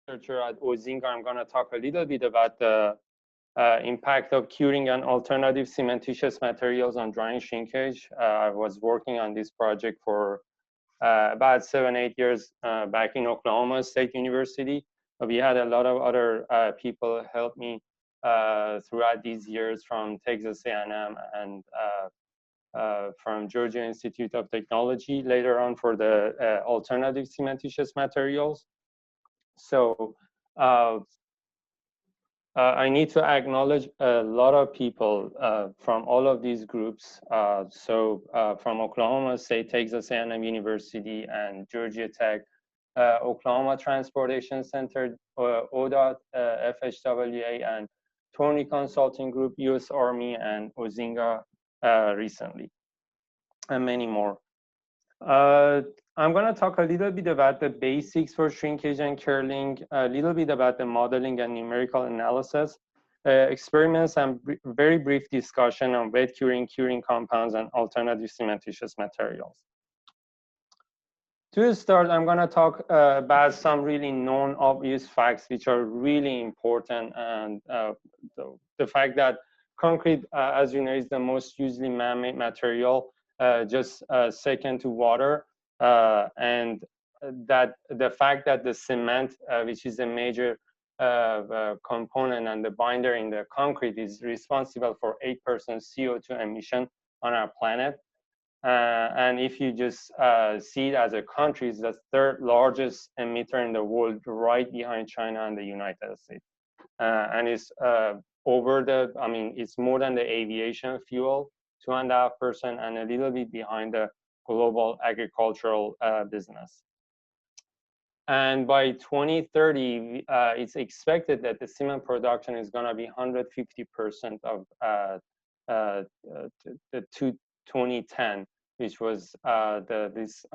researcher at Ozinga. I'm going to talk a little bit about the impact of curing and alternative cementitious materials on drying shrinkage. I was working on this project for about 7-8 years back in Oklahoma State University. We had a lot of other people help me throughout these years from Texas A&M and from Georgia Institute of Technology, later on for the alternative cementitious materials. So I need to acknowledge a lot of people from all of these groups. From Oklahoma State, Texas A&M University, and Georgia Tech, Oklahoma Transportation Center, ODOT, FHWA, and Tony Consulting Group, US Army, and Ozinga recently, and many more. I'm going to talk a little bit about the basics for shrinkage and curling, a little bit about the modeling and numerical analysis, experiments, and very brief discussion on wet curing, curing compounds, and alternative cementitious materials. To start, I'm going to talk about some really known obvious facts which are really important, and the fact that concrete, as you know, is the most usually man-made material, just second to water, and that the fact that the cement, which is a major component and the binder in the concrete, is responsible for 8% CO2 emission on our planet. And if you just see it as a country, it's the third largest emitter in the world, right behind China and the United States. And it's it's more than the aviation fuel, 2.5%, and a little bit behind the global agricultural business. And by 2030, it's expected that the cement production is going to be 150% of the 2010, which was this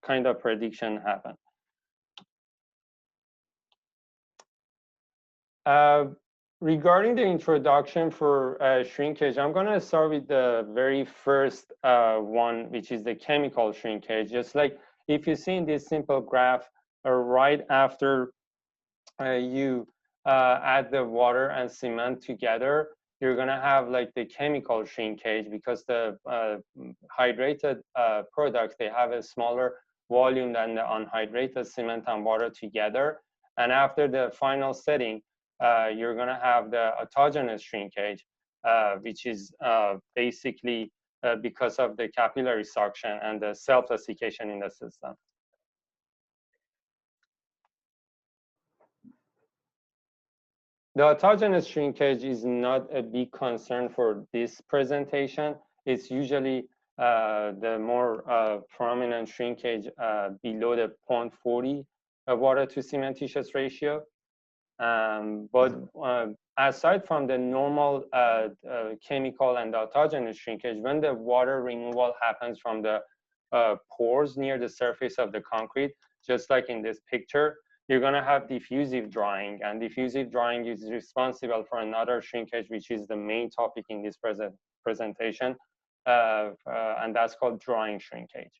kind of prediction happened. Regarding the introduction for shrinkage, I'm going to start with the very first one, which is the chemical shrinkage. Just like if you see in this simple graph, right after you add the water and cement together, you're going to have like the chemical shrinkage, because the hydrated products, they have a smaller volume than the unhydrated cement and water together. And after the final setting, you're going to have the autogenous shrinkage, which is basically because of the capillary suction and the self-desiccation in the system. The autogenous shrinkage is not a big concern for this presentation. It's usually the more prominent shrinkage below the 0.40 water to cementitious ratio. But aside from the normal chemical and autogenous shrinkage, when the water removal happens from the pores near the surface of the concrete, just like in this picture, you're going to have diffusive drying, and diffusive drying is responsible for another shrinkage, which is the main topic in this presentation, and that's called drying shrinkage.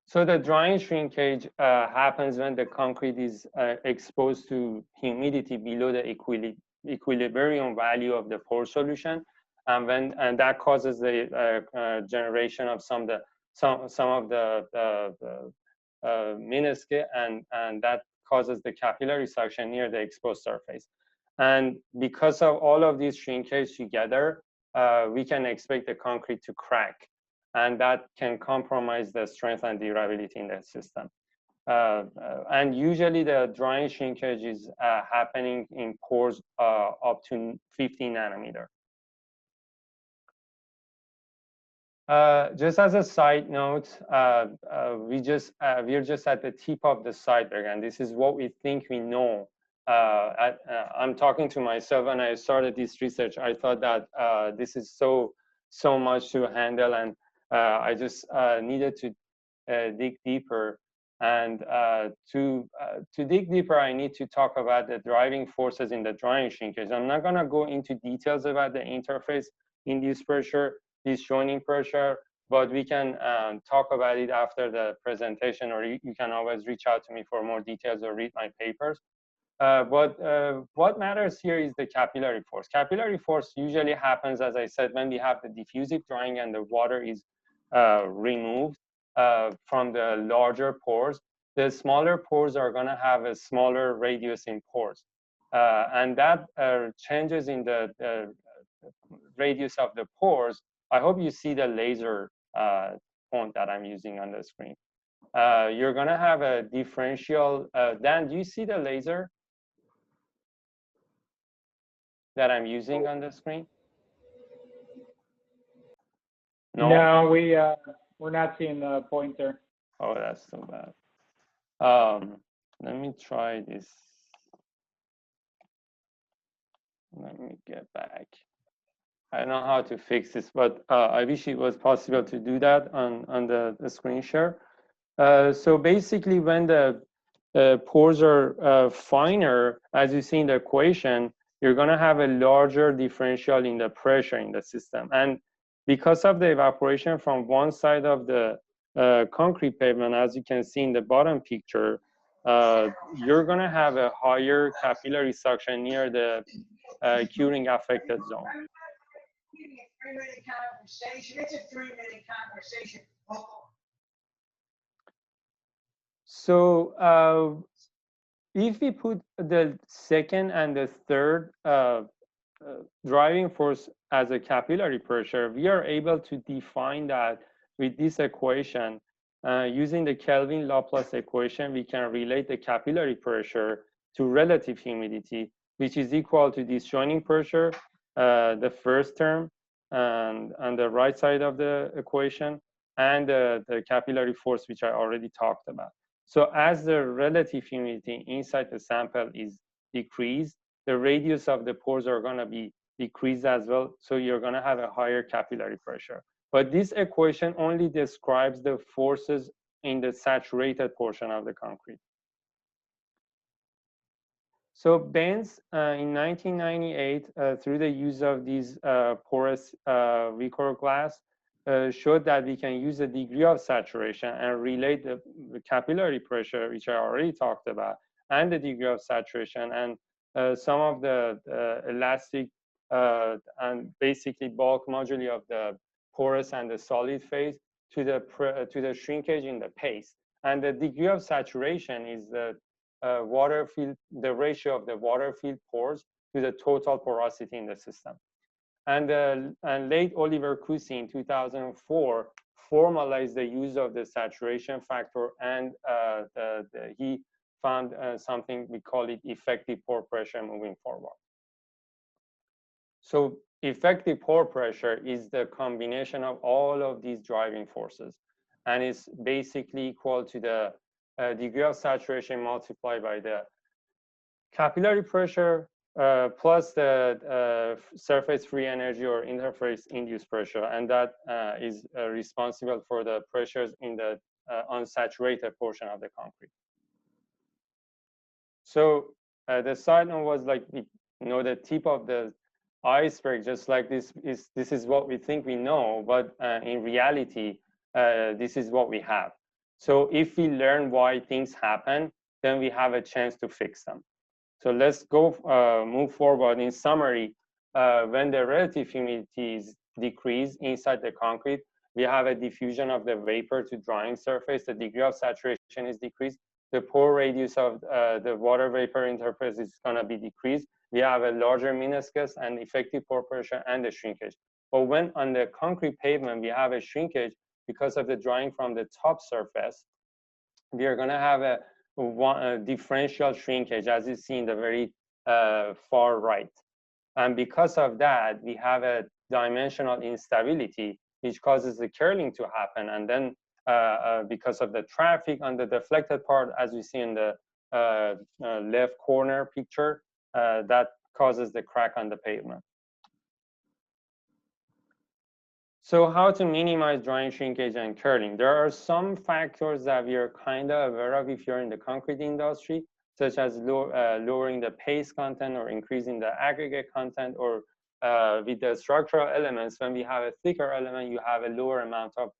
So the drying shrinkage happens when the concrete is exposed to humidity below the equilibrium value of the pore solution, and that causes the generation of some of the minuscule, and that causes the capillary suction near the exposed surface. And because of all of these shrinkage together, we can expect the concrete to crack, and that can compromise the strength and durability in the system. And usually the drying shrinkage is happening in pores up to 50 nanometer. Just as a side note, we're just at the tip of the iceberg, and this is what we think we know. I'm talking to myself. When I started this research, I thought that this is so much to handle, and I just needed to dig deeper. And to dig deeper, I need to talk about the driving forces in the drying shrinkage. I'm not going to go into details about the interface, induced pressure, this joining pressure, but we can talk about it after the presentation, or you can always reach out to me for more details or read my papers. But what matters here is the capillary force. Capillary force usually happens, as I said, when we have the diffusive drying and the water is removed from the larger pores. The smaller pores are going to have a smaller radius in pores. And that changes in the radius of the pores. I hope you see the laser font that I'm using on the screen. You're going to have a differential. Dan, do you see the laser that I'm using on the screen? No, we're not seeing the pointer. Oh, that's too bad. Let me try this. Let me get back. I don't know how to fix this, but I wish it was possible to do that on the screen share. So basically, when the pores are finer, as you see in the equation, you're going to have a larger differential in the pressure in the system. And because of the evaporation from one side of the concrete pavement, as you can see in the bottom picture, you're going to have a higher capillary suction near the curing affected zone. It's a 3-minute conversation. So if we put the second and the third driving force as a capillary pressure, we are able to define that with this equation. Using the Kelvin-Laplace equation, we can relate the capillary pressure to relative humidity, which is equal to disjoining pressure, the first term, and on the right side of the equation, and the capillary force, which I already talked about. So as the relative humidity inside the sample is decreased, the radius of the pores are going to be decreased as well. So you're going to have a higher capillary pressure. But this equation only describes the forces in the saturated portion of the concrete. So Benz in 1998, through the use of these porous Vicor glass, showed that we can use the degree of saturation and relate the capillary pressure, which I already talked about, and the degree of saturation, and some of the elastic and basically bulk moduli of the porous and the solid phase to the shrinkage in the paste. And the degree of saturation is the water field, the ratio of the water field pores to the total porosity in the system. And late Oliver Cusi in 2004 formalized the use of the saturation factor, and he found something, we call it effective pore pressure moving forward. So effective pore pressure is the combination of all of these driving forces, and it's basically equal to the degree of saturation multiplied by the capillary pressure plus the surface free energy or interface induced pressure, and that is responsible for the pressures in the unsaturated portion of the concrete. So the side note was like, the tip of the iceberg, just like this is what we think we know, but in reality, this is what we have. So if we learn why things happen, then we have a chance to fix them. So let's go move forward. In summary, when the relative humidity is decreased inside the concrete, we have a diffusion of the vapor to drying surface. The degree of saturation is decreased. The pore radius of the water vapor interface is going to be decreased. We have a larger meniscus and effective pore pressure and the shrinkage. But when on the concrete pavement, we have a shrinkage because of the drying from the top surface, we are going to have a differential shrinkage, as you see in the very far right. And because of that, we have a dimensional instability, which causes the curling to happen. And then because of the traffic on the deflected part, as we see in the left corner picture, that causes the crack on the pavement. So how to minimize drying, shrinkage, and curling? There are some factors that we are kind of aware of if you're in the concrete industry, such as lowering the paste content or increasing the aggregate content, or with the structural elements, when we have a thicker element, you have a lower amount of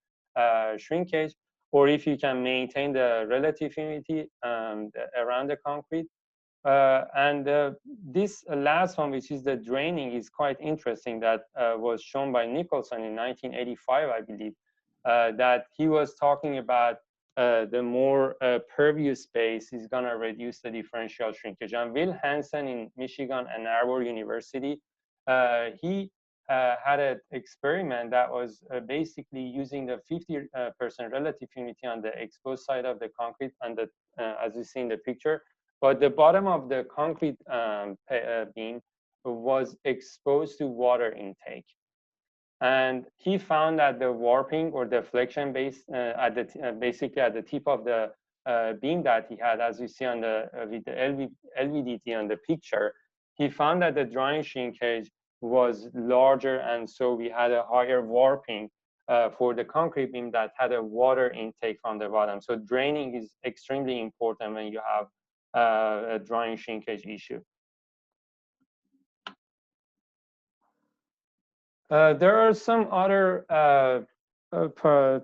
shrinkage. Or if you can maintain the relative humidity around the concrete. This last one, which is the draining, is quite interesting. That was shown by Nicholson in 1985, I believe, that he was talking about the more pervious space is going to reduce the differential shrinkage. And Will Hansen in Michigan Ann Arbor University, he had an experiment that was basically using the 50% relative humidity on the exposed side of the concrete, and the, as you see in the picture, but the bottom of the concrete beam was exposed to water intake. And he found that the warping or deflection base at the basically at the tip of the beam that he had, as you see on the with the LVDT on the picture, he found that the drying shrinkage was larger, and so we had a higher warping for the concrete beam that had a water intake from the bottom. So draining is extremely important when you have a drying shrinkage issue. There are some other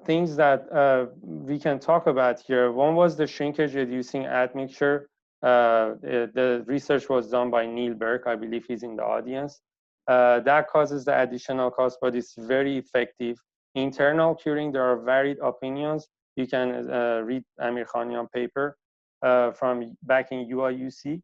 things that we can talk about here. One was the shrinkage reducing admixture. The research was done by Neil Burke. I believe he's in the audience. That causes the additional cost, but it's very effective. Internal curing, there are varied opinions. You can read Amir Khanian paper from back in UIUC.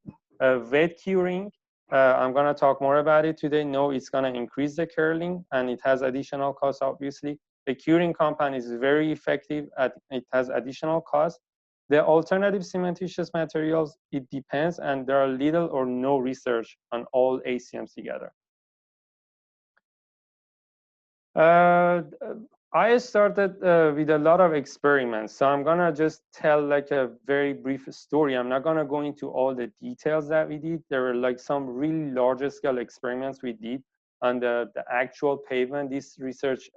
Wet curing, I'm going to talk more about it today. No, it's going to increase the curling, and it has additional costs, obviously. The curing compound is very effective. It has additional costs. The alternative cementitious materials, it depends, and there are little or no research on all ACMs together. I started with a lot of experiments, so I'm gonna just tell like a very brief story. I'm not gonna go into all the details that we did. There were like some really larger scale experiments we did on the actual pavement. This research,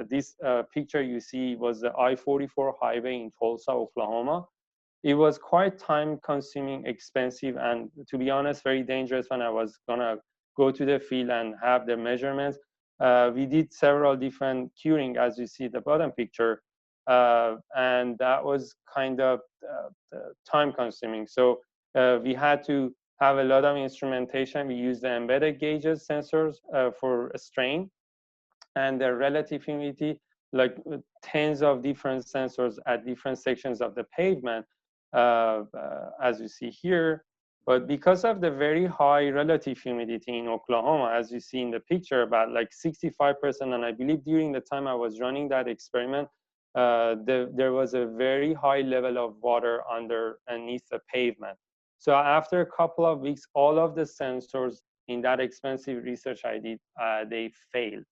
this picture you see was the I-44 highway in Tulsa, Oklahoma. It was quite time consuming, expensive, and to be honest, very dangerous when I was gonna go to the field and have the measurements. We did several different curing, as you see the bottom picture, and that was kind of time consuming. So we had to have a lot of instrumentation. We used the embedded gauges sensors for strain, and the relative humidity, like tens of different sensors at different sections of the pavement, as you see here. But because of the very high relative humidity in Oklahoma, as you see in the picture, about like 65%, and I believe during the time I was running that experiment, there was a very high level of water underneath the pavement. So after a couple of weeks, all of the sensors in that expensive research I did, they failed.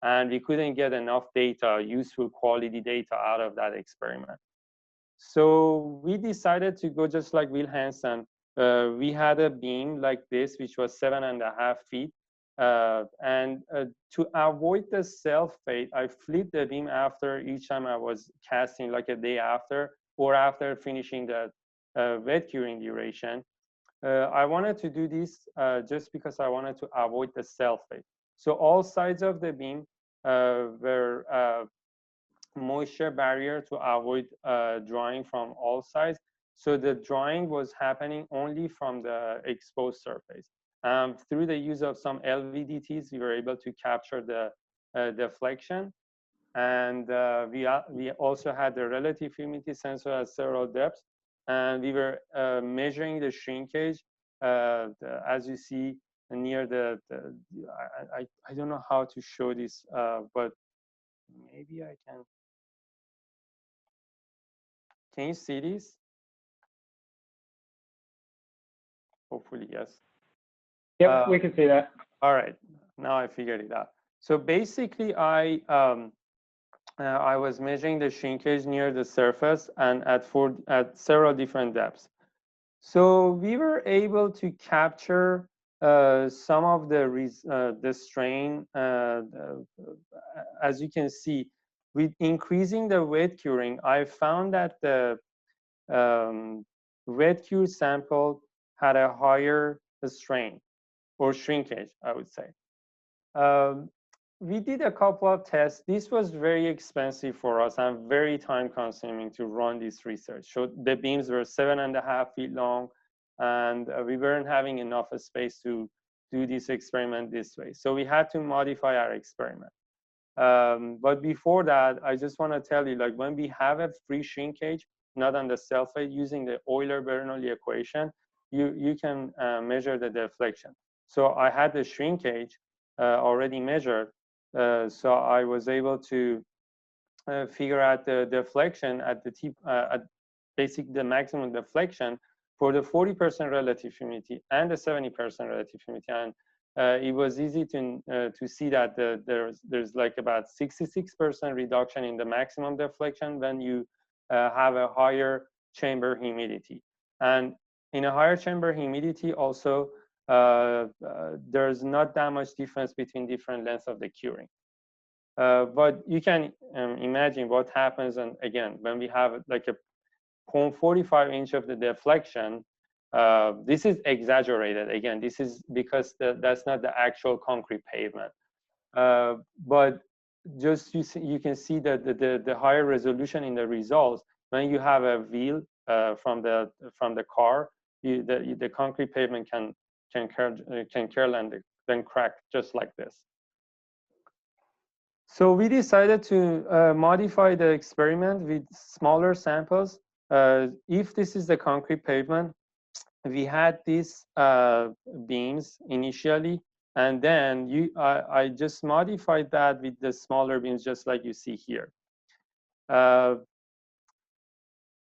And we couldn't get enough data, useful quality data out of that experiment. So we decided to go just like Will Hansen. We had a beam like this, which was 7.5 feet. To avoid the self-fade, I flipped the beam after each time I was casting, like a day after, or after finishing the wet curing duration. I wanted to do this just because I wanted to avoid the self-fade. So all sides of the beam were moisture barrier to avoid drying from all sides. So the drying was happening only from the exposed surface. Through the use of some LVDTs, we were able to capture the deflection. And we also had the relative humidity sensor at several depths. And we were measuring the shrinkage, as you see near I don't know how to show this, but maybe I can. Can you see this? Hopefully, yes. Yep, we can see that. All right, now I figured it out. So basically, I was measuring the shrinkage near the surface and at several different depths. So we were able to capture some of the strain. As you can see, with increasing the wet curing, I found that the wet cure sample had a higher strain or shrinkage, I would say. We did a couple of tests. This was very expensive for us and very time consuming to run this research. So the beams were 7.5 feet long, and we weren't having enough space to do this experiment this way. So we had to modify our experiment. But before that, I just want to tell you, like when we have a free shrinkage, not on the self-weight, using the Euler-Bernoulli equation, you can measure the deflection. So I had the shrinkage already measured, so I was able to figure out the deflection at the tip, at basically the maximum deflection for the 40% relative humidity and the 70% relative humidity. And it was easy to see that there's like about 66% reduction in the maximum deflection when you have a higher chamber humidity. And in a higher chamber humidity also, there's not that much difference between different lengths of the curing. But you can imagine what happens, and again, when we have like a 0.45 inch of the deflection, this is exaggerated. Again, this is because that's not the actual concrete pavement. But just you can see that the higher resolution in the results when you have a wheel from the car, the concrete pavement can curl and then crack just like this. So we decided to modify the experiment with smaller samples. If this is the concrete pavement, we had these beams initially, and then I just modified that with the smaller beams, just like you see here.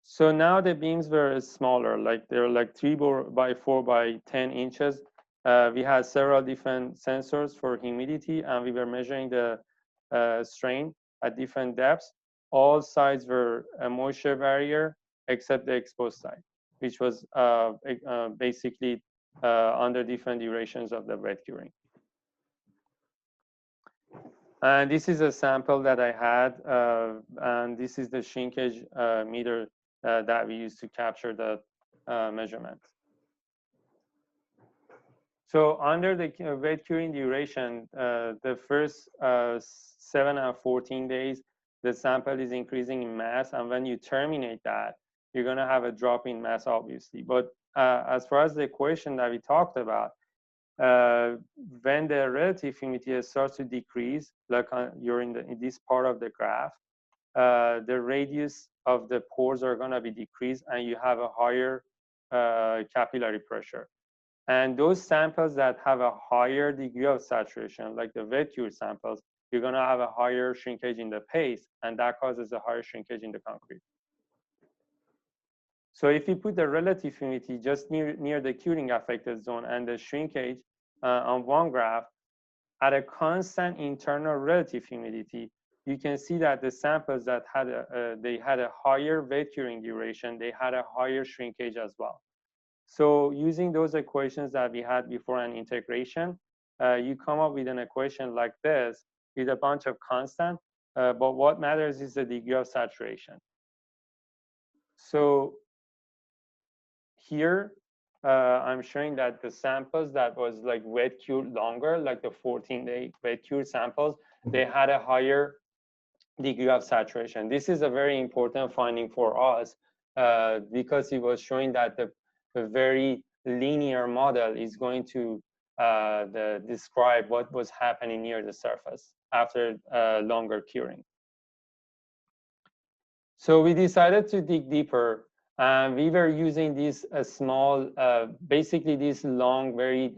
So now the beams were smaller, like they're like 3 by 4 by 10 inches. We had several different sensors for humidity, and we were measuring the strain at different depths. All sides were a moisture barrier except the exposed side, which was basically under different durations of the wet curing. And this is a sample that I had, and this is the shrinkage meter that we used to capture the measurement. So under the wet curing duration, the first 7 and 14 days, the sample is increasing in mass, and when you terminate that, you're going to have a drop in mass, obviously. But as far as the equation that we talked about, when the relative humidity starts to decrease, like you're in this part of the graph, the radius of the pores are going to be decreased, and you have a higher capillary pressure. And those samples that have a higher degree of saturation, like the wet cure samples, you're going to have a higher shrinkage in the paste, and that causes a higher shrinkage in the concrete. So if you put the relative humidity just near the curing affected zone and the shrinkage on one graph, at a constant internal relative humidity, you can see that the samples that had they had a higher wet curing duration, they had a higher shrinkage as well. So using those equations that we had before and integration, you come up with an equation like this with a bunch of constant, but what matters is the degree of saturation. So here, I'm showing that the samples that was like wet cured longer, like the 14-day wet cured samples, they had a higher degree of saturation. This is a very important finding for us because it was showing that the very linear model is going to describe what was happening near the surface after longer curing. So we decided to dig deeper. We were using these small, basically these long, very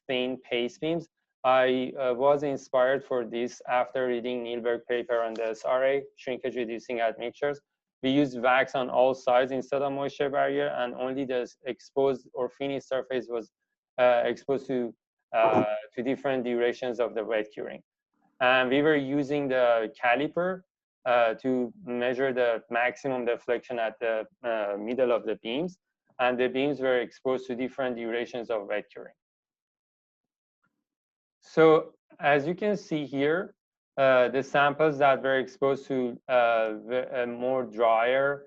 thin paste beams. I was inspired for this after reading Nielberg paper on the SRA, shrinkage reducing admixtures. We used wax on all sides instead of moisture barrier, and only the exposed or finished surface was exposed to different durations of the wet curing. And we were using the caliper to measure the maximum deflection at the middle of the beams, and the beams were exposed to different durations of wet curing. So as you can see here, the samples that were exposed to a more drier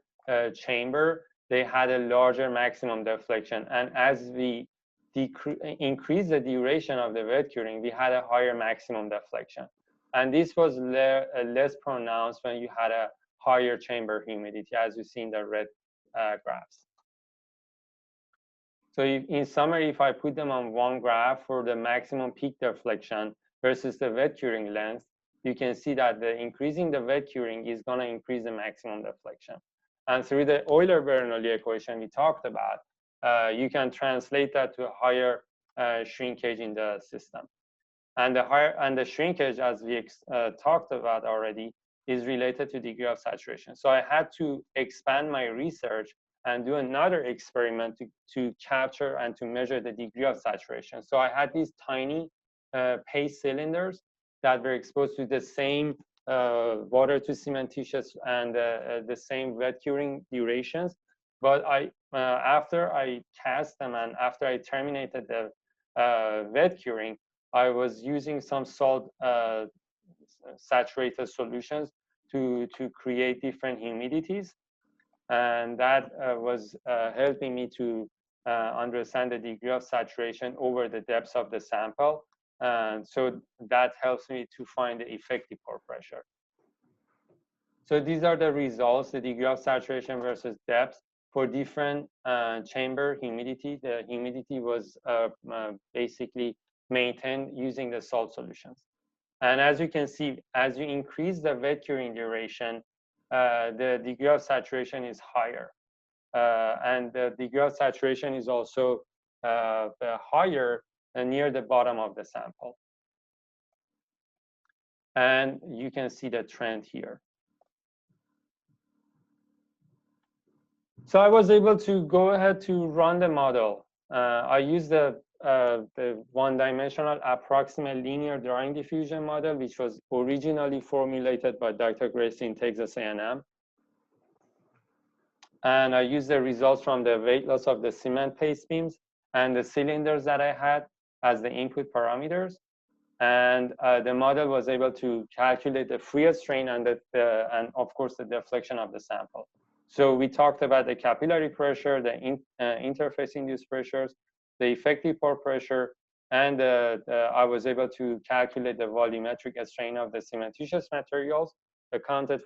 chamber, they had a larger maximum deflection. And as we increase the duration of the wet curing, we had a higher maximum deflection. And this was less pronounced when you had a higher chamber humidity, as you see in the red graphs. So in summary, if I put them on one graph for the maximum peak deflection versus the wet curing length, you can see that increasing the wet curing is going to increase the maximum deflection. And through the Euler-Bernoulli equation we talked about, you can translate that to a higher shrinkage in the system. And the shrinkage, as we talked about already, is related to degree of saturation. So I had to expand my research and do another experiment to capture and to measure the degree of saturation. So I had these tiny paste cylinders that were exposed to the same water to cementitious and the same wet curing durations. But after I cast them and after I terminated the wet curing, I was using some salt saturated solutions to create different humidities. And that was helping me to understand the degree of saturation over the depths of the sample. And so that helps me to find the effective pore pressure. So these are the results, the degree of saturation versus depth for different chamber humidity. The humidity was basically maintained using the salt solutions. And as you can see, as you increase the wet curing duration, the degree of saturation is higher. And the degree of saturation is also higher near the bottom of the sample. And you can see the trend here. So I was able to go ahead to run the model. I used the one-dimensional approximate linear drying diffusion model, which was originally formulated by Dr. Gracie in Texas A&M. And I used the results from the weight loss of the cement paste beams and the cylinders that I had as the input parameters. And the model was able to calculate the free strain and of course the deflection of the sample. So we talked about the capillary pressure, the interface-induced pressures, the effective pore pressure, and I was able to calculate the volumetric strain of the cementitious materials, accounting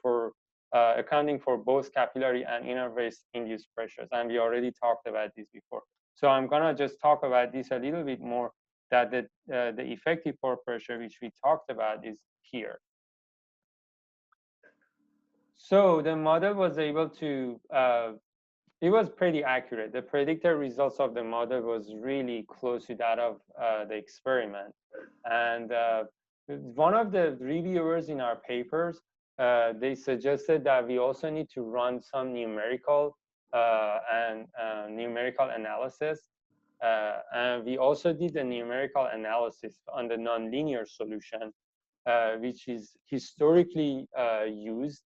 for both capillary and interface-induced pressures. And we already talked about this before. So I'm gonna just talk about this a little bit more, that the effective pore pressure, which we talked about, is here. So the model was able to, it was pretty accurate. The predicted results of the model was really close to that of the experiment. And one of the reviewers in our papers, they suggested that we also need to run some numerical numerical analysis. And we also did a numerical analysis on the nonlinear solution, which is historically used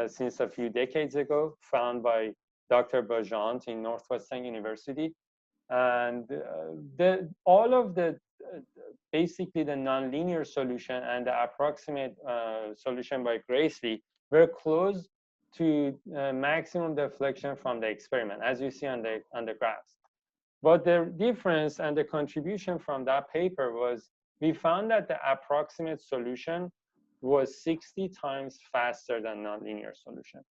since a few decades ago, found by Dr. Bajant in Northwestern University. And all of the, basically the nonlinear solution and the approximate solution by Gracie were close to maximum deflection from the experiment, as you see on the graphs. But the difference and the contribution from that paper was, we found that the approximate solution was 60 times faster than nonlinear solution.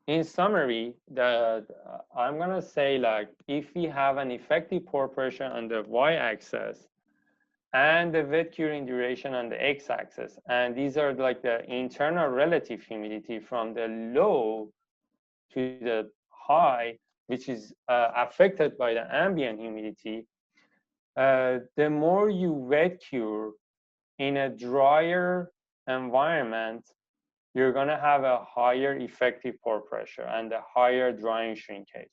In summary, I'm gonna say, like, if we have an effective pore pressure on the y-axis and the wet curing duration on the x-axis, and these are like the internal relative humidity from the low to the high, which is affected by the ambient humidity, the more you wet cure in a drier environment, you're going to have a higher effective pore pressure and a higher drying shrinkage.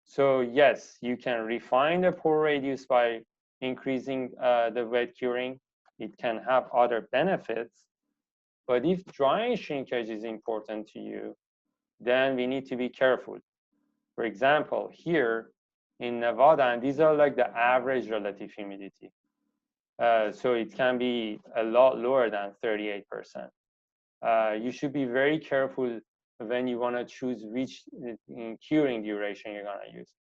So yes, you can refine the pore radius by increasing the wet curing. It can have other benefits. But if drying shrinkage is important to you, then we need to be careful. For example, here in Nevada, and these are like the average relative humidity. So it can be a lot lower than 38%. You should be very careful when you want to choose which curing duration you're going to use.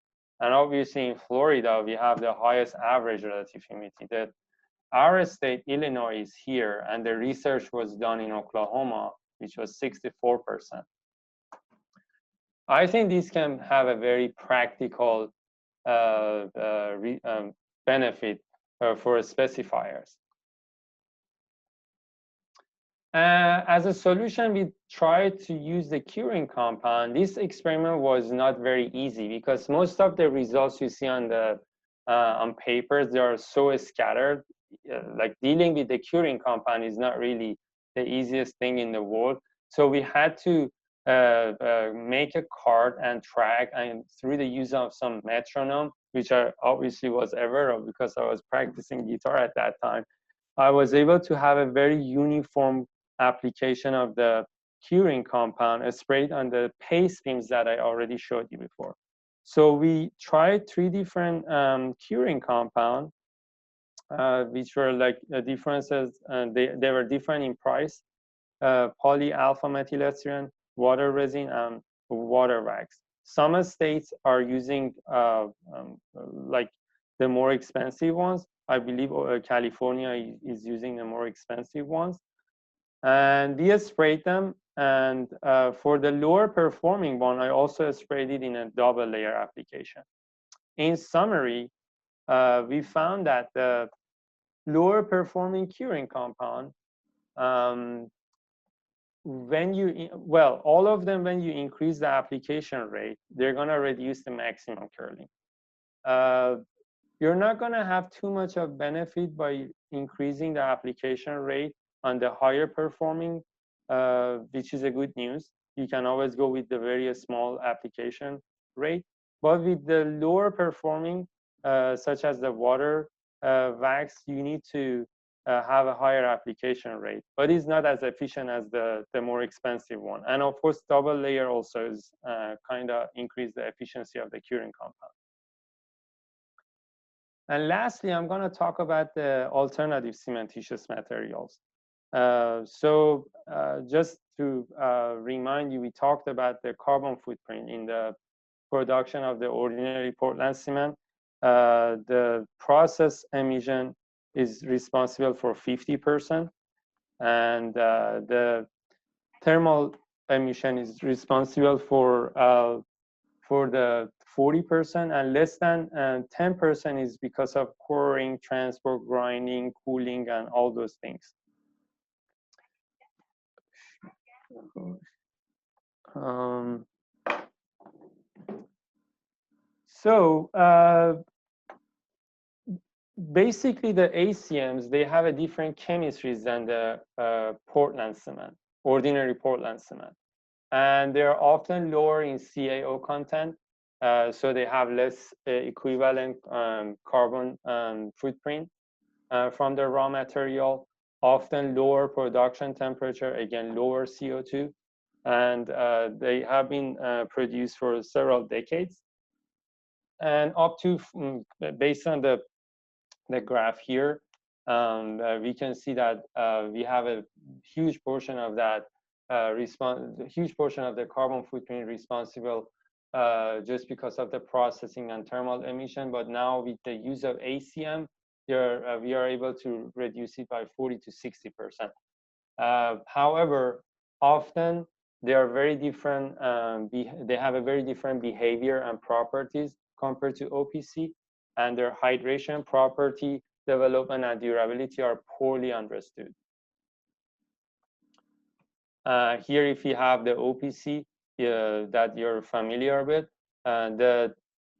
And obviously in Florida, we have the highest average relative humidity. Our state, Illinois, is here, and the research was done in Oklahoma, which was 64%. I think this can have a very practical benefit for specifiers. As a solution, we tried to use the curing compound. This experiment was not very easy because most of the results you see on the on papers, they are so scattered. Like dealing with the curing compound is not really the easiest thing in the world. So we had to make a card and track, and through the use of some metronome, which I obviously was aware of because I was practicing guitar at that time, I was able to have a very uniform application of the curing compound sprayed on the paste films that I already showed you before. So we tried 3 different curing compounds, which were like differences, and they were different in price: poly-alpha methylester, water resin, and water wax. Some states are using like the more expensive ones. I believe California is using the more expensive ones. And we sprayed them. And for the lower performing one, I also sprayed it in a double layer application. In summary, we found that the lower performing curing compound, all of them, when you increase the application rate, they're going to reduce the maximum curling. You're not going to have too much of benefit by increasing the application rate on the higher performing, which is a good news. You can always go with the very small application rate. But with the lower performing, such as the water wax, you need to have a higher application rate, but it's not as efficient as the more expensive one. And of course, double layer also is kind of increase the efficiency of the curing compound. And lastly, I'm going to talk about the alternative cementitious materials. Just to remind you, we talked about the carbon footprint in the production of the ordinary Portland cement. The process emission is responsible for 50%, and the thermal emission is responsible for the 40%, and less than 10% is because of coring, transport, grinding, cooling, and all those things. Basically, the ACMs, they have a different chemistries than the Portland cement, ordinary Portland cement. And they're often lower in CaO content, so they have less equivalent carbon footprint from the raw material, often lower production temperature, again, lower CO2, and they have been produced for several decades. And up to, based on the graph here, we can see that we have a huge portion of that huge portion of the carbon footprint responsible just because of the processing and thermal emission. But now with the use of ACM, we are able to reduce it by 40 to 60%. However, often they are very different. They have a very different behavior and properties compared to OPC, and their hydration property, development, and durability are poorly understood. Here, if you have the OPC that you're familiar with, the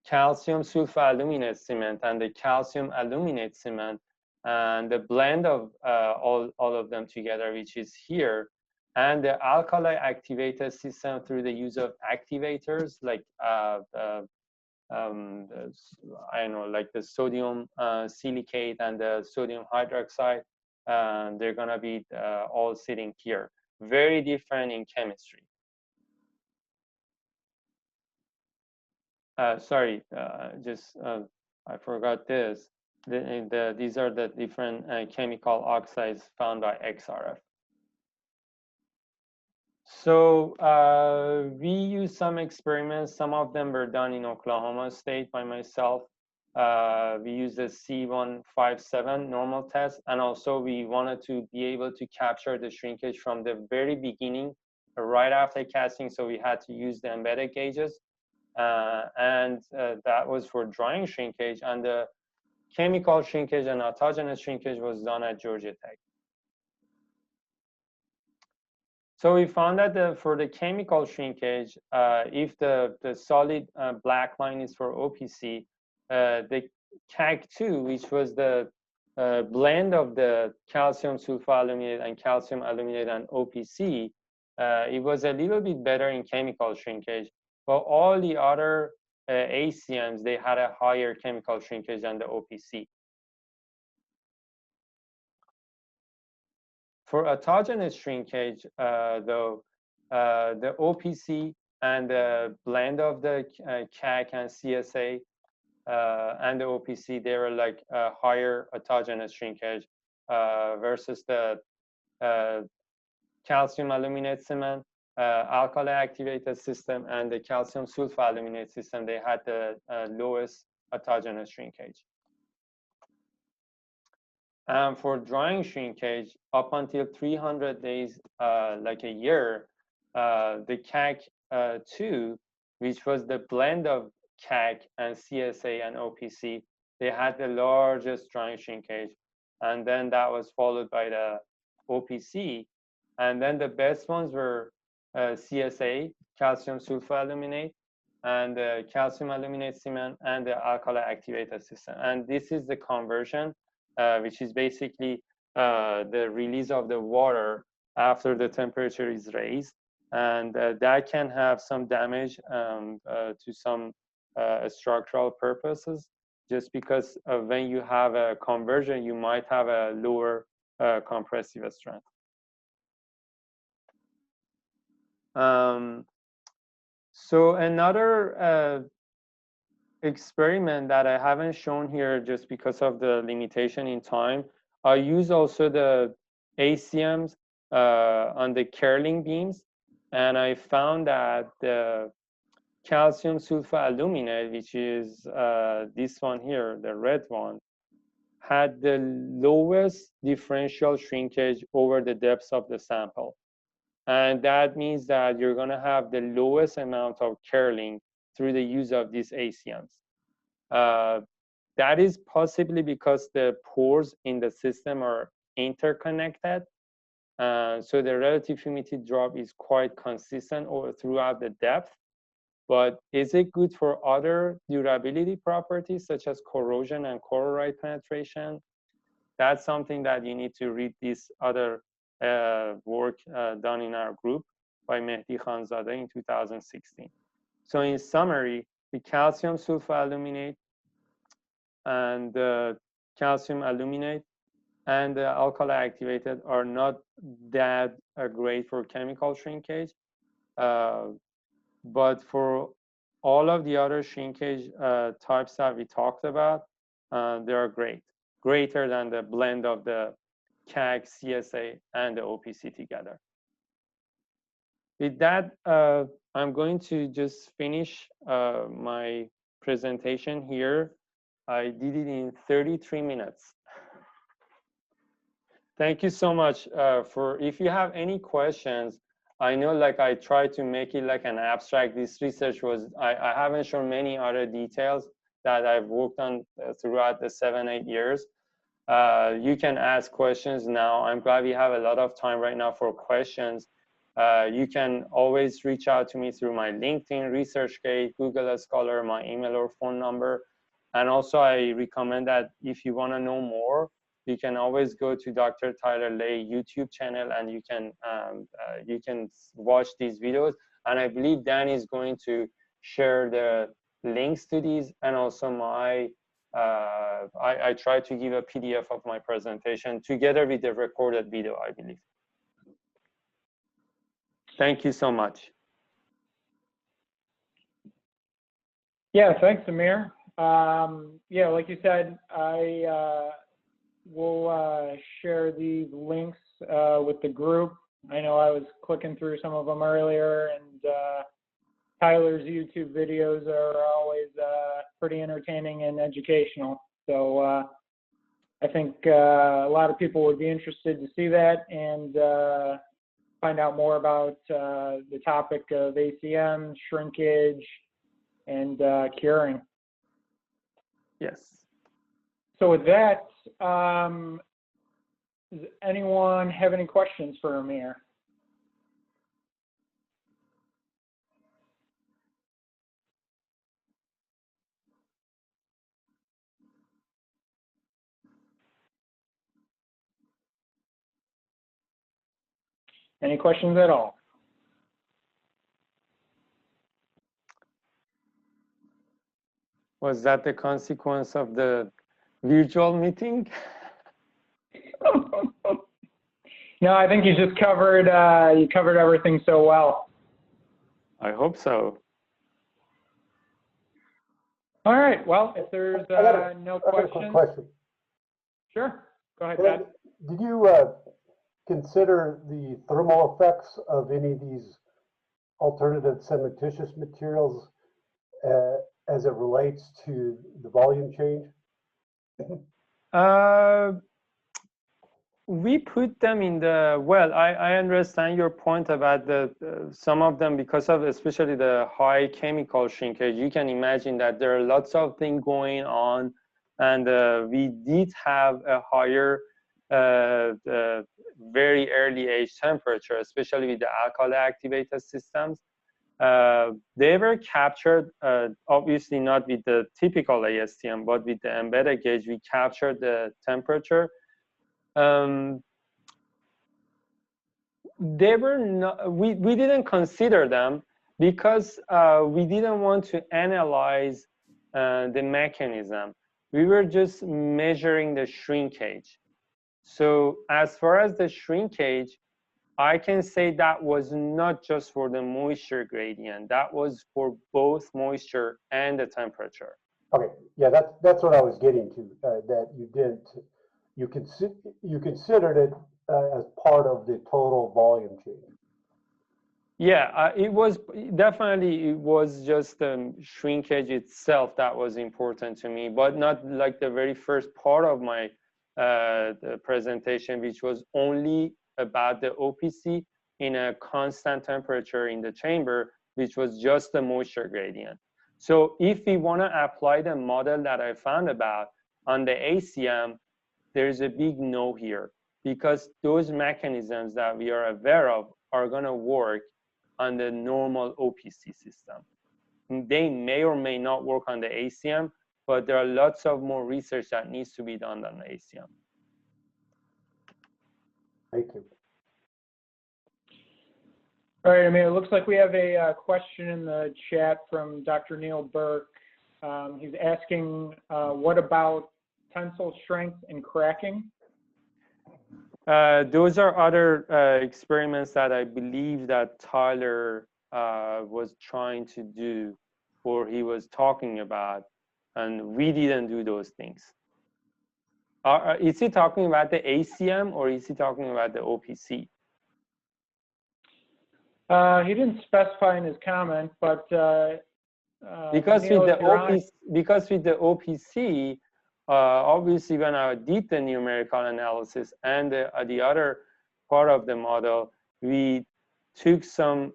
calcium sulfoaluminate cement and the calcium aluminate cement, and the blend of all of them together, which is here, and the alkali activator system through the use of activators like I don't know, like the sodium silicate and the sodium hydroxide, they're gonna be all sitting here. Very different in chemistry. Sorry, I forgot this. These are the different chemical oxides found by XRF. So we used some experiments. Some of them were done in Oklahoma State by myself. We used the C157 normal test, and also we wanted to be able to capture the shrinkage from the very beginning, right after casting. So we had to use the embedded gauges, and that was for drying shrinkage. And the chemical shrinkage and autogenous shrinkage was done at Georgia Tech. So we found that for the chemical shrinkage, if the solid black line is for OPC, the CAG2, which was the blend of the calcium sulfoaluminate and calcium aluminate and OPC, it was a little bit better in chemical shrinkage. But all the other ACMs, they had a higher chemical shrinkage than the OPC. For autogenous shrinkage, though, the OPC and the blend of the CAC and CSA and the OPC, they were like higher autogenous shrinkage versus the calcium aluminate cement, alkali activated system, and the calcium sulfoaluminate system. They had the lowest autogenous shrinkage. And for drying shrinkage, up until 300 days, like a year, the CAG2, which was the blend of CAG and CSA and OPC, they had the largest drying shrinkage. And then that was followed by the OPC. And then the best ones were CSA, calcium sulfoaluminate, and the calcium aluminate cement, and the alkali activated system. And this is the conversion, which is basically the release of the water after the temperature is raised. And that can have some damage to some structural purposes, just because when you have a conversion, you might have a lower compressive strength. So another experiment that I haven't shown here just because of the limitation in time, I use also the ACMs on the curling beams, and I found that the calcium sulfoaluminate, which is this one here, the red one, had the lowest differential shrinkage over the depths of the sample. And that means that you're going to have the lowest amount of curling through the use of these ACMs. That is possibly because the pores in the system are interconnected. So the relative humidity drop is quite consistent throughout the depth. But is it good for other durability properties such as corrosion and chloride penetration? That's something that you need to read this other work done in our group by Mehdi Khanzadeh in 2016. So in summary, the calcium sulfoaluminate and the calcium aluminate and the alkali activated are not that great for chemical shrinkage. But for all of the other shrinkage types that we talked about, they are great, greater than the blend of the CAG, CSA, and the OPC together. With that, I'm going to just finish my presentation here. I did it in 33 minutes. Thank you so much if you have any questions. I know like I tried to make it like an abstract. This research was, I haven't shown many other details that I've worked on throughout the 7-8 years. You can ask questions now. I'm glad we have a lot of time right now for questions. You can always reach out to me through my LinkedIn, ResearchGate, Google Scholar, my email or phone number. And also I recommend that if you want to know more, you can always go to Dr. Tyler Ley YouTube channel and you can watch these videos. And I believe Dan is going to share the links to these, and also my I try to give a PDF of my presentation together with the recorded video, I believe. Thank you so much. Yeah, thanks, Amir. Yeah, like you said, I will share these links with the group. I know I was clicking through some of them earlier, and Tyler's YouTube videos are always pretty entertaining and educational. So I think a lot of people would be interested to see that and find out more about the topic of ACM, shrinkage, and curing. Yes. So with that, does anyone have any questions for Amir? Any questions at all? Was that the consequence of the virtual meeting? No, I think you just covered everything so well. I hope so. All right. Well, if there's no I got a quick questions, question. sure. Go ahead, Ted. Did you consider the thermal effects of any of these alternative cementitious materials as it relates to the volume change? We put them in the, well, I understand your point about the some of them, because of especially the high chemical shrinkage. You can imagine that there are lots of things going on, and we did have a higher very early age temperature, especially with the alkali activated systems. They were captured, obviously not with the typical ASTM, but with the embedded gauge, we captured the temperature. They were not, we didn't consider them because we didn't want to analyze the mechanism. We were just measuring the shrinkage. So as far as the shrinkage, I can say that was not just for the moisture gradient. That was for both moisture and the temperature. Okay, yeah, that's what I was getting to. That you didn't, you considered it as part of the total volume change. Yeah, it was definitely, it was just the shrinkage itself that was important to me, but not like the very first part of my the presentation, which was only about the OPC in a constant temperature in the chamber, which was just the moisture gradient. So if we want to apply the model that I found about on the ACM, there's a big no here, because those mechanisms that we are aware of are going to work on the normal OPC system. They may or may not work on the ACM, but there are lots of more research that needs to be done on the ACM. Thank you. All right, I mean, it looks like we have a question in the chat from Dr. Neil Burke. He's asking, what about tensile strength and cracking? Those are other experiments that I believe that Tyler was trying to do, or he was talking about, and we didn't do those things. Is he talking about the ACM, or is he talking about the OPC? He didn't specify in his comment, but because Neil, with the OPC, obviously when I did the numerical analysis and the other part of the model, we took some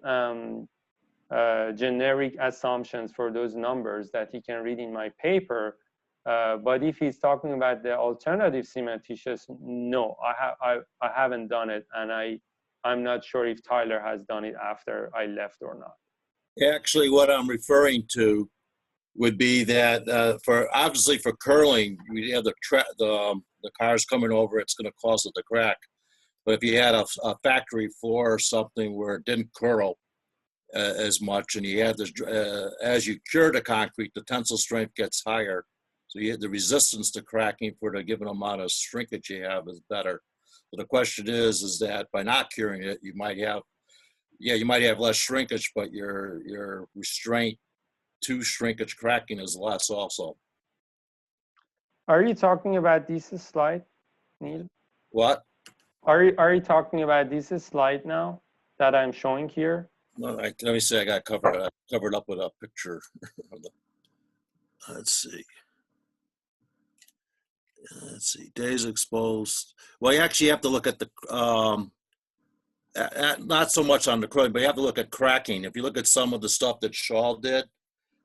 generic assumptions for those numbers that he can read in my paper. But if he's talking about the alternative cementitious, no, I haven't done it, and I'm not sure if Tyler has done it after I left or not. Actually, what I'm referring to would be that obviously for curling, you have the cars coming over, it's going to cause it to crack. But if you had a factory floor or something where it didn't curl as much, and you had this, as you cure the concrete, the tensile strength gets higher. So you have the resistance to cracking for the given amount of shrinkage you have is better. So the question is that by not curing it, you might have less shrinkage, but your restraint to shrinkage cracking is less also. Are you talking about this slide, Neil? What? Are you talking about this slide now that I'm showing here? No, let me see. I got covered up with a picture. Let's see. Let's see. Days exposed. Well, you actually have to look at the not so much on the crowing, but you have to look at cracking. If you look at some of the stuff that Shaw did,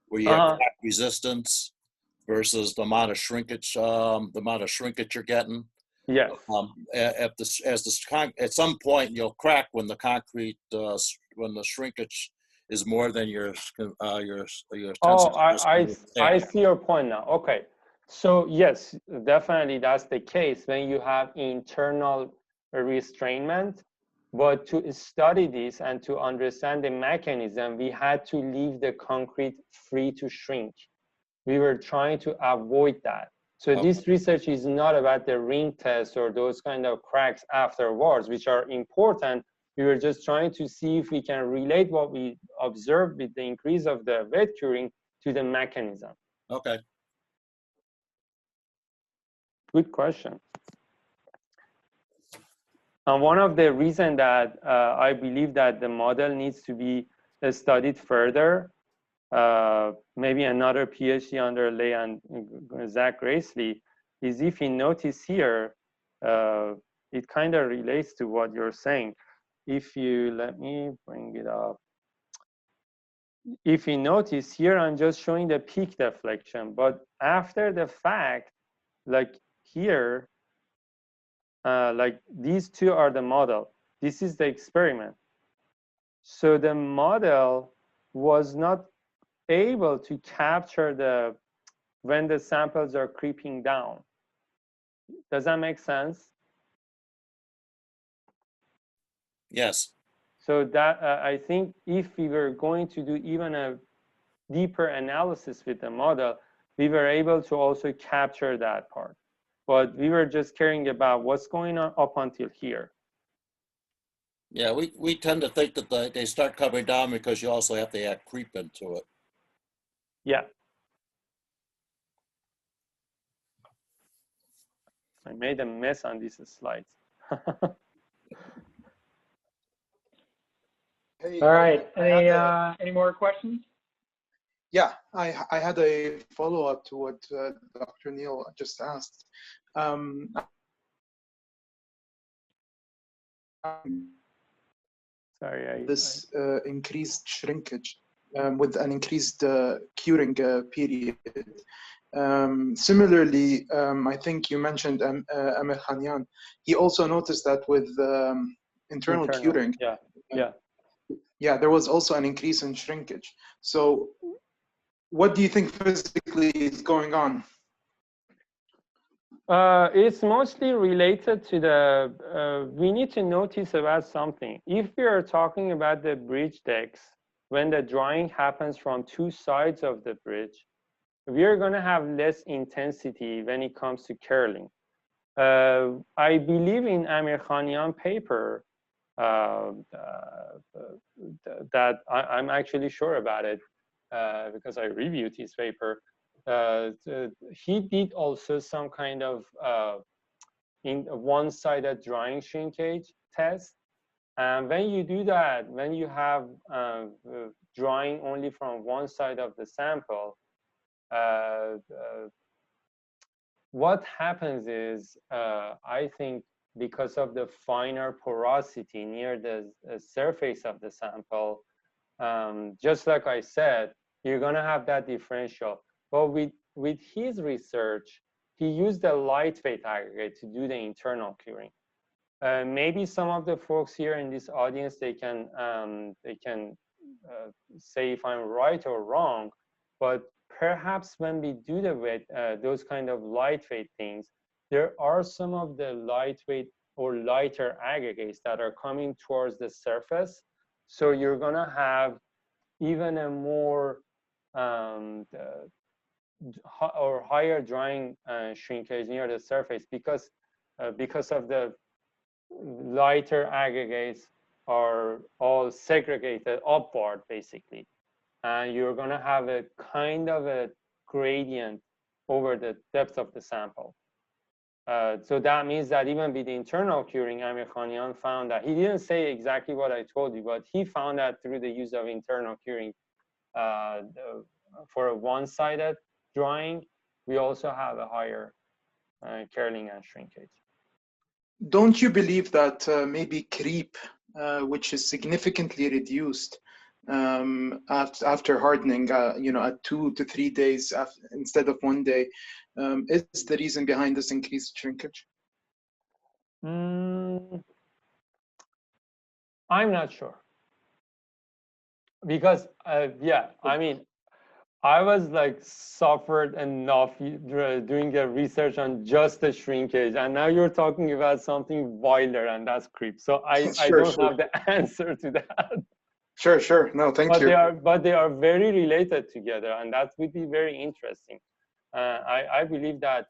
where you have crack resistance versus the amount of shrinkage, you're getting. Yes. At some point you'll crack when the concrete when the shrinkage is more than your Oh, tensile. I see your point now. Okay. So yes, definitely that's the case when you have internal restrainment. But to study this and to understand the mechanism, we had to leave the concrete free to shrink. We were trying to avoid that. So this research is not about the ring test or those kind of cracks afterwards, which are important. We were just trying to see if we can relate what we observed with the increase of the wet curing to the mechanism. Okay. Good question. And one of the reasons that I believe that the model needs to be studied further, maybe another PhD under Lei and Zach Gracely, is if you notice here, it kind of relates to what you're saying. If you, let me bring it up. If you notice here, I'm just showing the peak deflection, but after the fact, like here, like these two are the model. This is the experiment. So the model was not able to capture the when the samples are creeping down. Does that make sense? Yes. So that I think if we were going to do even a deeper analysis with the model, we were able to also capture that part. But we were just caring about what's going on up until here. Yeah, we tend to think that they start coming down because you also have to add creep into it. Yeah. I made a mess on these slides. Hey, all right. Any more questions? Yeah, I had a follow-up to what Dr. Neil just asked. Sorry, this increased shrinkage with an increased curing period. Similarly, I think you mentioned Amir Hajibabaee. He also noticed that with internal curing, yeah, there was also an increase in shrinkage. So what do you think physically is going on? It's mostly related to the, we need to notice about something. If we are talking about the bridge decks, when the drying happens from two sides of the bridge, we are going to have less intensity when it comes to curling. I believe in Amir Hajibabaee paper that I'm actually sure about it because I reviewed his paper. He did also some kind of in one-sided drying shrinkage test. And when you do that, when you have drying only from one side of the sample, what happens is, I think because of the finer porosity near the surface of the sample, just like I said, you're gonna have that differential. But with his research, he used a lightweight aggregate to do the internal curing. Maybe some of the folks here in this audience, they can say if I'm right or wrong, but perhaps when we do those kind of lightweight things, there are some of the lightweight or lighter aggregates that are coming towards the surface. So you're gonna have even a more or higher drying shrinkage near the surface because of the lighter aggregates are all segregated upward basically, and you're going to have a kind of a gradient over the depth of the sample. So that means that even with internal curing, Amir Hajibabaee found that he didn't say exactly what I told you, but he found that through the use of internal curing for a one-sided drying, we also have a higher curling and shrinkage. Don't you believe that maybe creep, which is significantly reduced after hardening, at 2 to 3 days instead of 1 day, is the reason behind this increased shrinkage? I'm not sure. Because, yeah, I mean, I was like suffered enough doing the research on just the shrinkage, and now you're talking about something wilder, and that's creep. So I don't have the answer to that. Sure. No, thank you. But they are very related together, and that would be very interesting. I believe that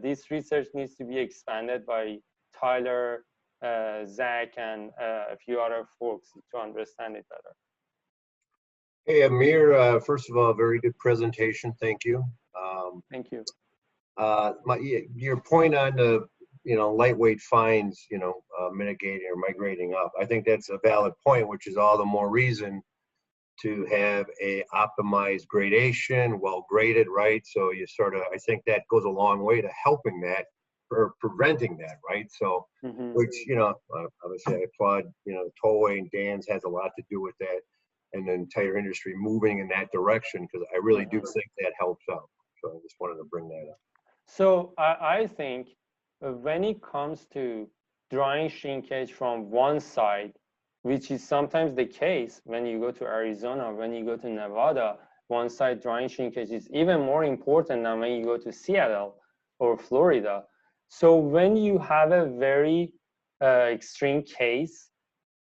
this research needs to be expanded by Tyler, Zach, and a few other folks to understand it better. Hey, Amir, first of all, very good presentation. Thank you. Thank you. Your point on the, lightweight fines, mitigating or migrating up, I think that's a valid point, which is all the more reason to have a optimized gradation, well graded, right? So you I think that goes a long way to helping that or preventing that, right? So, which, obviously I applaud, Tollway and Dan's has a lot to do with that, and the entire industry moving in that direction, because I really do think that helps out. So I just wanted to bring that up. So I think when it comes to drying shrinkage from one side, which is sometimes the case when you go to Arizona, when you go to Nevada, one side drying shrinkage is even more important than when you go to Seattle or Florida. So when you have a very extreme case,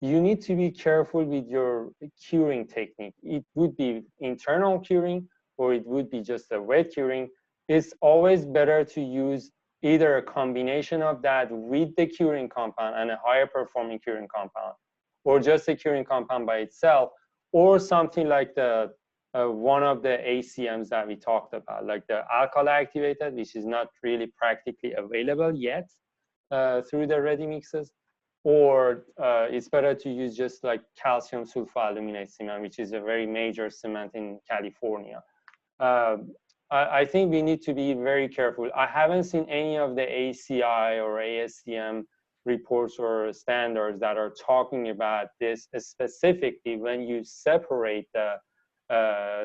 you need to be careful with your curing technique. It would be internal curing, or it would be just a wet curing. It's always better to use either a combination of that with the curing compound and a higher performing curing compound, or just a curing compound by itself, or something like the one of the ACMs that we talked about, like the alkali activated, which is not really practically available yet through the ready mixes. Or it's better to use just like calcium sulfoaluminate cement, which is a very major cement in California. I think we need to be very careful. I haven't seen any of the ACI or ASTM reports or standards that are talking about this specifically when you separate the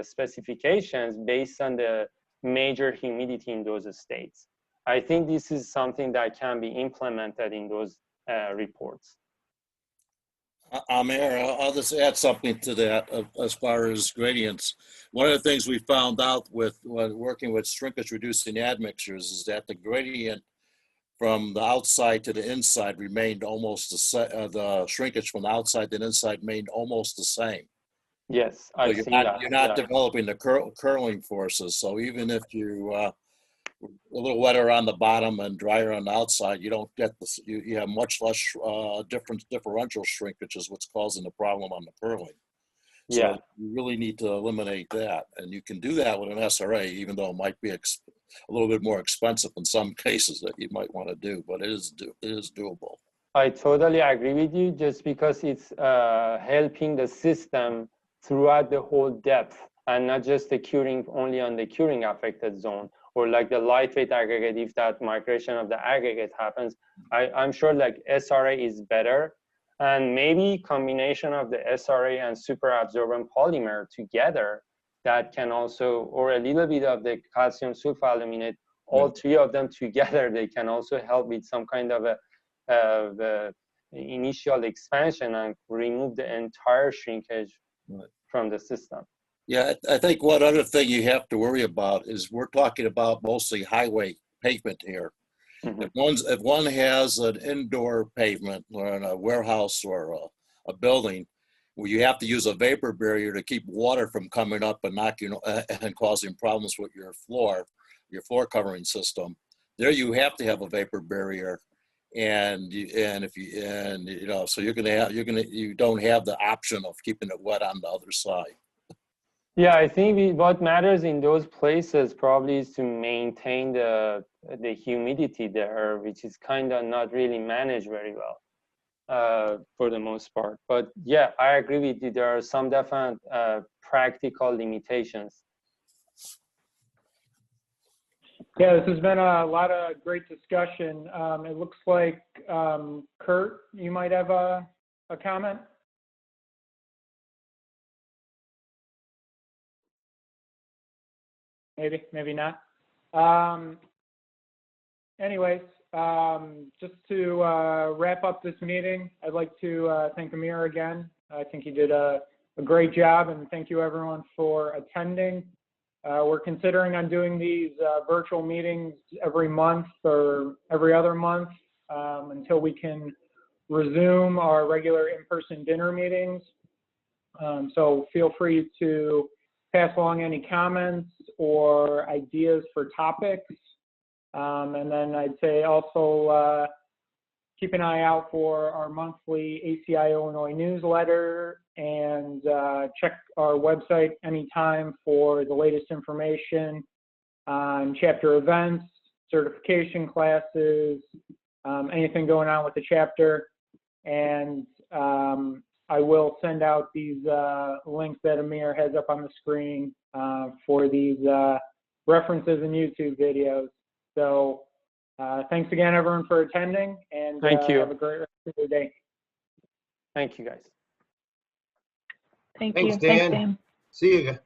specifications based on the major humidity in those states. I think this is something that can be implemented in those reports. Amir, I'll just add something to that as far as gradients. One of the things we found out with working with shrinkage reducing admixtures is that the gradient from the outside to the inside remained almost the shrinkage from the outside to the inside remained almost the same. Yes, I've seen that. You're not developing the curling forces. So even if you a little wetter on the bottom and drier on the outside, you don't get this. You have much less differential shrinkage is what's causing the problem on the curling. So you really need to eliminate that, and you can do that with an SRA, even though it might be a little bit more expensive in some cases that you might want to do, but it is doable. I totally agree with you, just because it's helping the system throughout the whole depth and not just the curing only on the curing affected zone, or like the lightweight aggregate. If that migration of the aggregate happens, I'm sure like SRA is better, and maybe combination of the SRA and super absorbent polymer together that can also, or a little bit of the calcium sulfoaluminate, all three of them together, they can also help with some kind of the initial expansion and remove the entire shrinkage from the system. Yeah, I think one other thing you have to worry about is we're talking about mostly highway pavement here. If one has an indoor pavement or in a warehouse or a building where you have to use a vapor barrier to keep water from coming up and and causing problems with your floor covering system, there you have to have a vapor barrier. So you don't have the option of keeping it wet on the other side. Yeah, I think what matters in those places probably is to maintain the humidity there, which is kind of not really managed very well for the most part. But yeah, I agree with you. There are some definite practical limitations. Yeah, this has been a lot of great discussion. It looks like Kurt, you might have a comment. Maybe, maybe not. Anyways, just to wrap up this meeting, I'd like to thank Amir again. I think he did a great job, and thank you everyone for attending. We're considering on doing these virtual meetings every month or every other month until we can resume our regular in-person dinner meetings. So feel free to pass along any comments or ideas for topics. And then I'd say also keep an eye out for our monthly ACI Illinois newsletter, and check our website anytime for the latest information on chapter events, certification classes, anything going on with the chapter. And I will send out these links that Amir has up on the screen for these references and YouTube videos. So thanks again, everyone, for attending, and thank you. Have a great rest of your day. Thank you, guys. Thanks, Dan. See you.